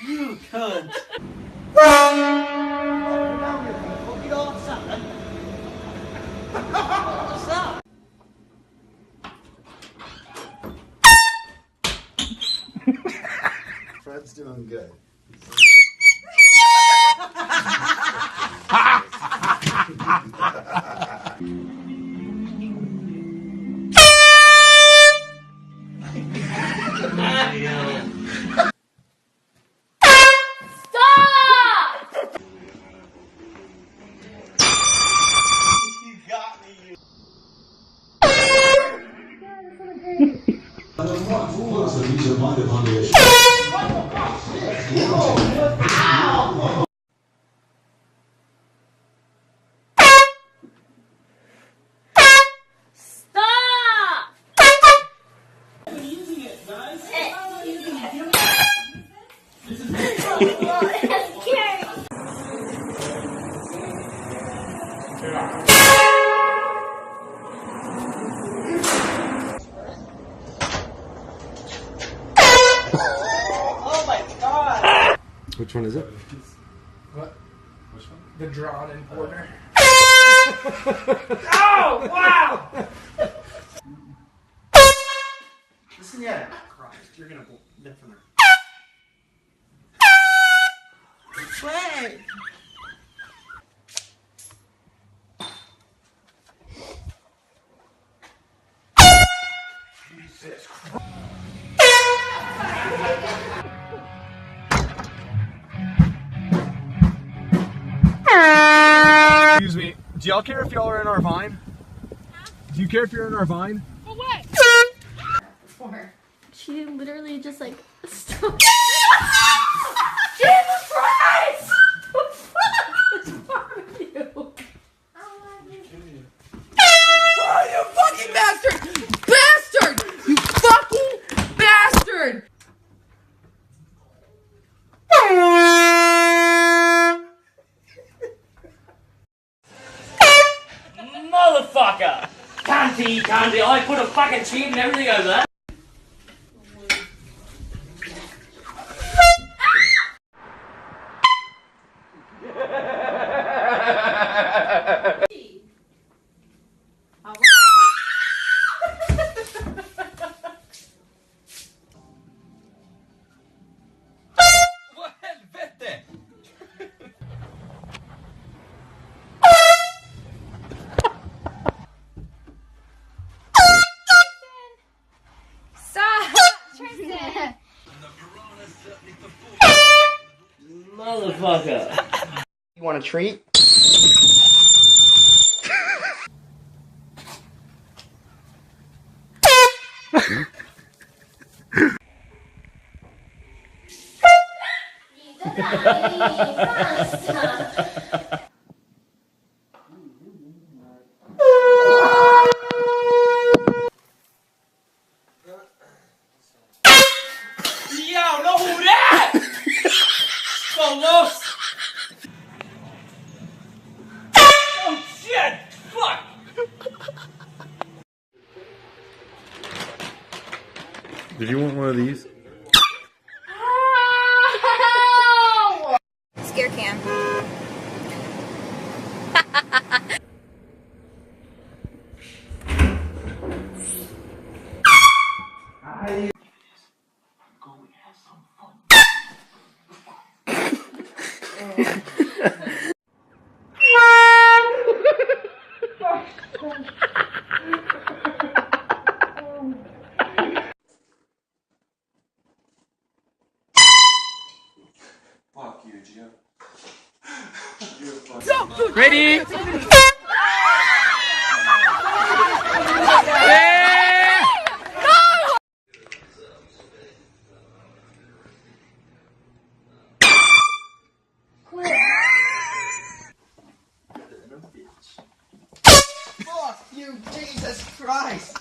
You cunt. Fred's doing good. Oh my god! Which one is it? What? Which one? The drawn-in porter. Oh, wow! Listen, yeah. Christ, you're gonna live from there. Wait! Jesus Christ. Excuse me, do y'all care if y'all are in our vine? Do you care if you're in our vine? For what? For. She literally just like stop. Jesus Christ! What's wrong with you? Oh, you fucking bastard! Bastard! You fucking bastard! Motherfucker! Candy, I put a fucking cheat and everything over there. Motherfucker. You want a treat? Yo, no who that? So lost. Oh shit! Fuck! Did you want one of these? Scare cam. Fuck you, Gio. Ready? Fuck you, Jesus Christ!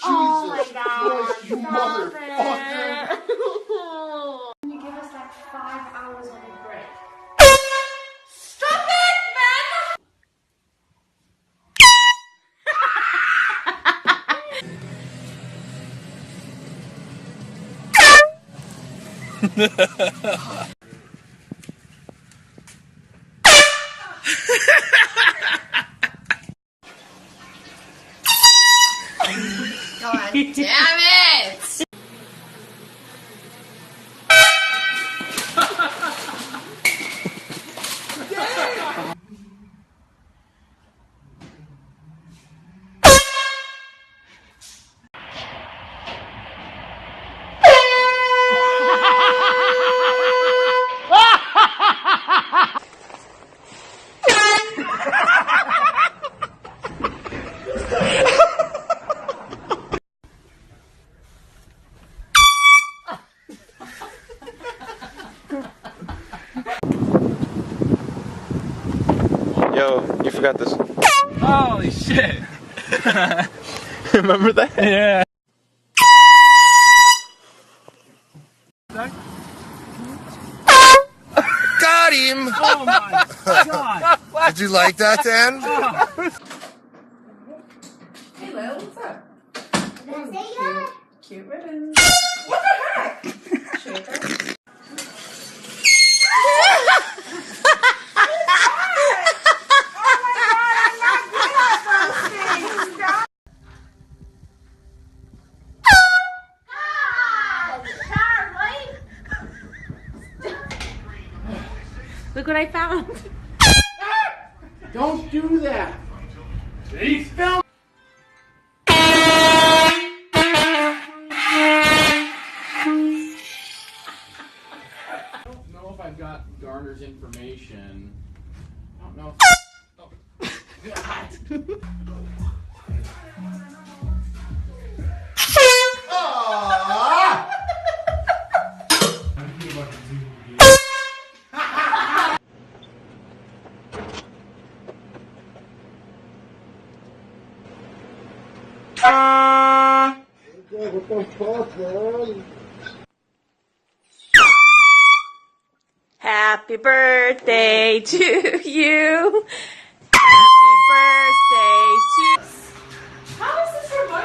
Oh my god. You motherfucker! Can you give us like 5 hours of a break? Stop it, man! God damn it! Yo, you forgot this. Holy shit! Remember that? Yeah. Got him! Oh my god! Did you like that, Dan? Hey, Lil, what's up? Cute ribbons. Look what I found. Don't do that. He's filming. I don't know if I've got Garner's information. I don't know if... What the fuck, man? Happy birthday to you. Happy birthday to How is this for my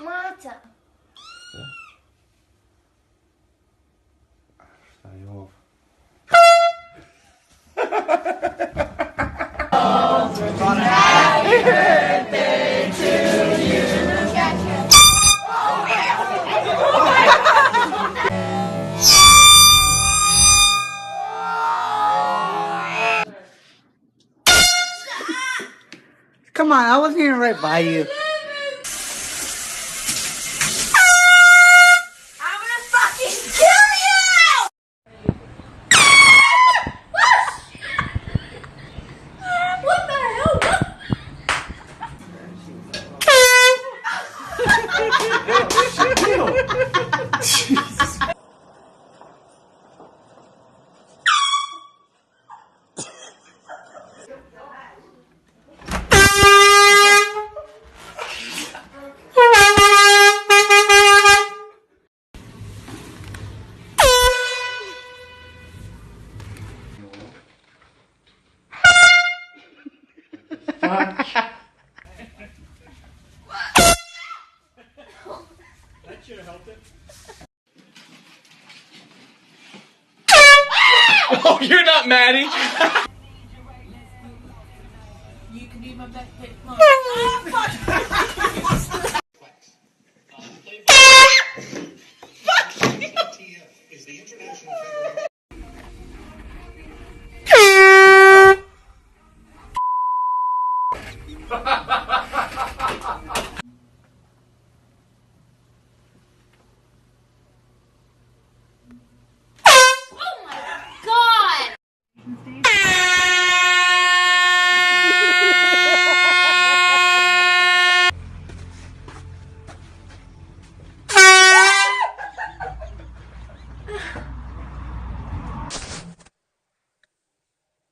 Marta. Come on, I wasn't even right by you. I'm gonna fucking kill you! What the hell? Oh, you're not Maddie. You can be my best pick. God!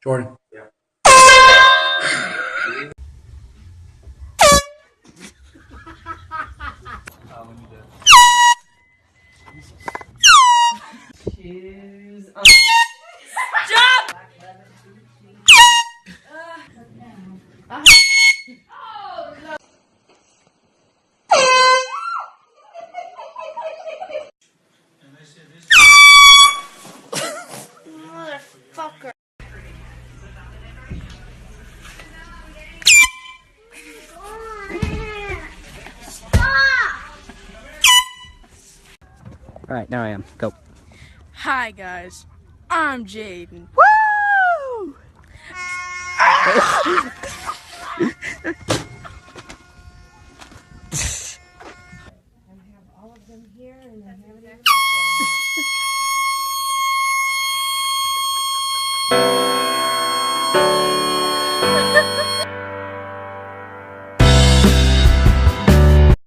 Jordan. Shoes. Oh, no. fucker. Alright, now I am. Go. Hi guys, I'm Jaden. Woo!